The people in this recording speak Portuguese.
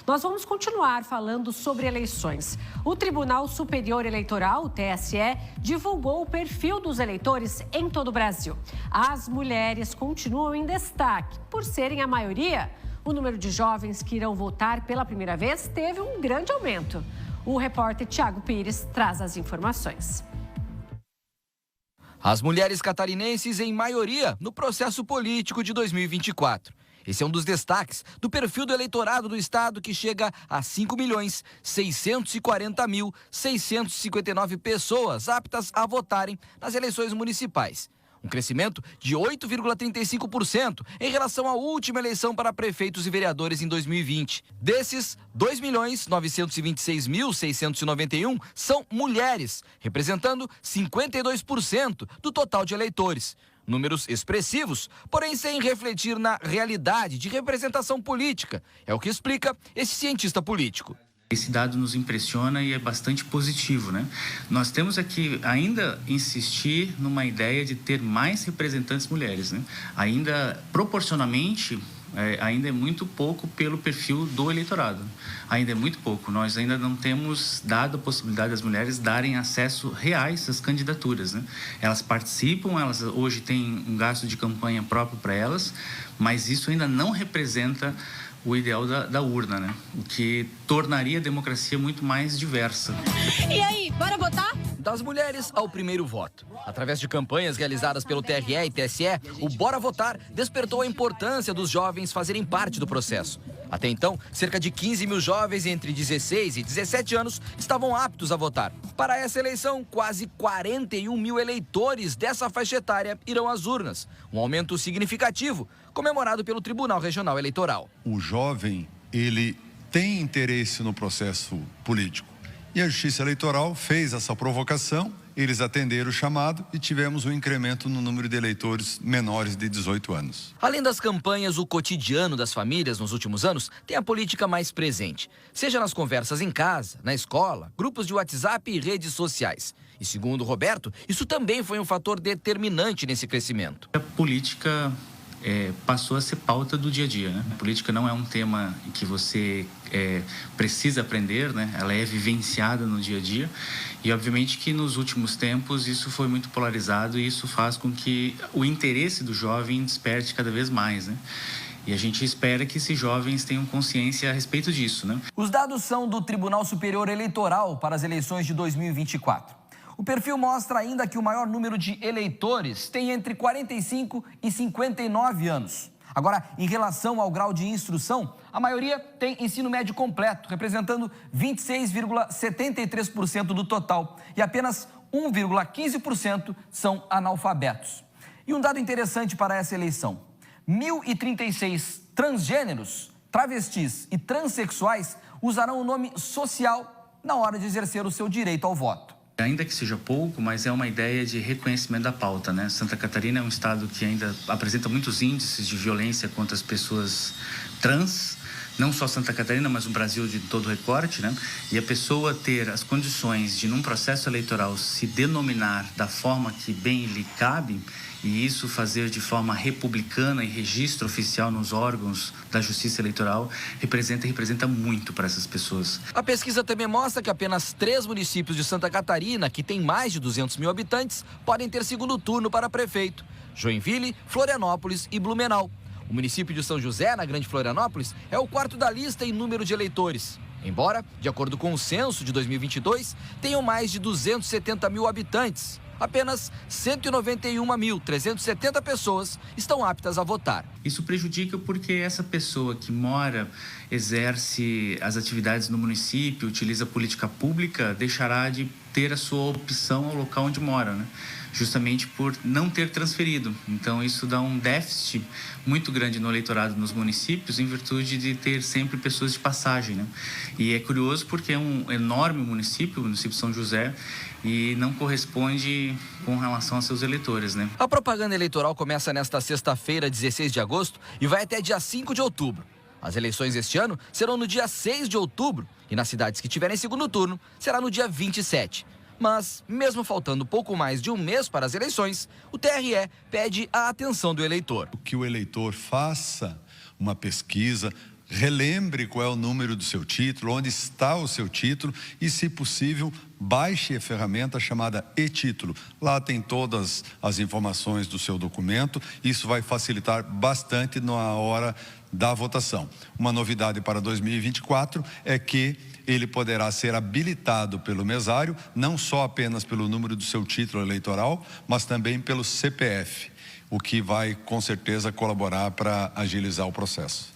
Nós vamos continuar falando sobre eleições. O Tribunal Superior Eleitoral, o TSE, divulgou o perfil dos eleitores em todo o Brasil. As mulheres continuam em destaque. Por serem a maioria, o número de jovens que irão votar pela primeira vez teve um grande aumento. O repórter Thiago Pires traz as informações. As mulheres catarinenses em maioria no processo político de 2024. Esse é um dos destaques do perfil do eleitorado do estado, que chega a 5.640.659 pessoas aptas a votarem nas eleições municipais. Um crescimento de 8,35% em relação à última eleição para prefeitos e vereadores em 2020. Desses, 2.926.691 são mulheres, representando 52% do total de eleitores. Números expressivos, porém sem refletir na realidade de representação política. É o que explica esse cientista político. Esse dado nos impressiona e é bastante positivo, né? Nós temos aqui ainda insistir numa ideia de ter mais representantes mulheres, né? Ainda proporcionalmente, ainda é muito pouco pelo perfil do eleitorado. Ainda é muito pouco. Nós ainda não temos dado a possibilidade das mulheres darem acesso reais às candidaturas, né? Elas participam, elas hoje têm um gasto de campanha próprio para elas, mas isso ainda não representa o ideal da urna, né? O que tornaria a democracia muito mais diversa. E aí, bora votar? Das mulheres ao primeiro voto. Através de campanhas realizadas pelo TRE e TSE, o Bora Votar despertou a importância dos jovens fazerem parte do processo. Até então, cerca de 15 mil jovens entre 16 e 17 anos estavam aptos a votar. Para essa eleição, quase 41 mil eleitores dessa faixa etária irão às urnas. Um aumento significativo, comemorado pelo Tribunal Regional Eleitoral. O jovem, ele tem interesse no processo político. E a Justiça Eleitoral fez essa provocação, eles atenderam o chamado e tivemos um incremento no número de eleitores menores de 18 anos. Além das campanhas, o cotidiano das famílias nos últimos anos tem a política mais presente. Seja nas conversas em casa, na escola, grupos de WhatsApp e redes sociais. E segundo Roberto, isso também foi um fator determinante nesse crescimento. A política passou a ser pauta do dia a dia, né? A política não é um tema que você precisa aprender, né? Ela é vivenciada no dia a dia e obviamente que nos últimos tempos isso foi muito polarizado e isso faz com que o interesse do jovem desperte cada vez mais, né? E a gente espera que esses jovens tenham consciência a respeito disso, né? Os dados são do Tribunal Superior Eleitoral para as eleições de 2024. O perfil mostra ainda que o maior número de eleitores tem entre 45 e 59 anos. Agora, em relação ao grau de instrução, a maioria tem ensino médio completo, representando 26,73% do total, e apenas 1,15% são analfabetos. E um dado interessante para essa eleição: 1.036 transgêneros, travestis e transexuais usarão o nome social na hora de exercer o seu direito ao voto. Ainda que seja pouco, mas é uma ideia de reconhecimento da pauta, né? Santa Catarina é um estado que ainda apresenta muitos índices de violência contra as pessoas trans, não só Santa Catarina, mas o Brasil de todo recorte, né? E a pessoa ter as condições de, num processo eleitoral, se denominar da forma que bem lhe cabe, e isso fazer de forma republicana e registro oficial nos órgãos da Justiça Eleitoral, representa muito para essas pessoas. A pesquisa também mostra que apenas 3 municípios de Santa Catarina, que têm mais de 200 mil habitantes, podem ter segundo turno para prefeito: Joinville, Florianópolis e Blumenau. O município de São José, na Grande Florianópolis, é o 4º da lista em número de eleitores. Embora, de acordo com o censo de 2022, tenham mais de 270 mil habitantes. Apenas 191.370 pessoas estão aptas a votar. Isso prejudica porque essa pessoa que mora, exerce as atividades no município, utiliza a política pública, deixará de ter a sua opção ao local onde mora, né? Justamente por não ter transferido. Então isso dá um déficit muito grande no eleitorado nos municípios, em virtude de ter sempre pessoas de passagem, né? E é curioso porque é um enorme município, o município de São José, e não corresponde com relação aos seus eleitores, né? A propaganda eleitoral começa nesta sexta-feira, 16 de agosto, e vai até dia 5 de outubro. As eleições este ano serão no dia 6 de outubro, e nas cidades que tiverem segundo turno, será no dia 27. Mas, mesmo faltando pouco mais de um mês para as eleições, o TRE pede a atenção do eleitor. Que o eleitor faça uma pesquisa, relembre qual é o número do seu título, onde está o seu título e, se possível, baixe a ferramenta chamada e-título. Lá tem todas as informações do seu documento. Isso vai facilitar bastante na hora da votação. Uma novidade para 2024 é que ele poderá ser habilitado pelo mesário, não só apenas pelo número do seu título eleitoral, mas também pelo CPF, o que vai, com certeza, colaborar para agilizar o processo.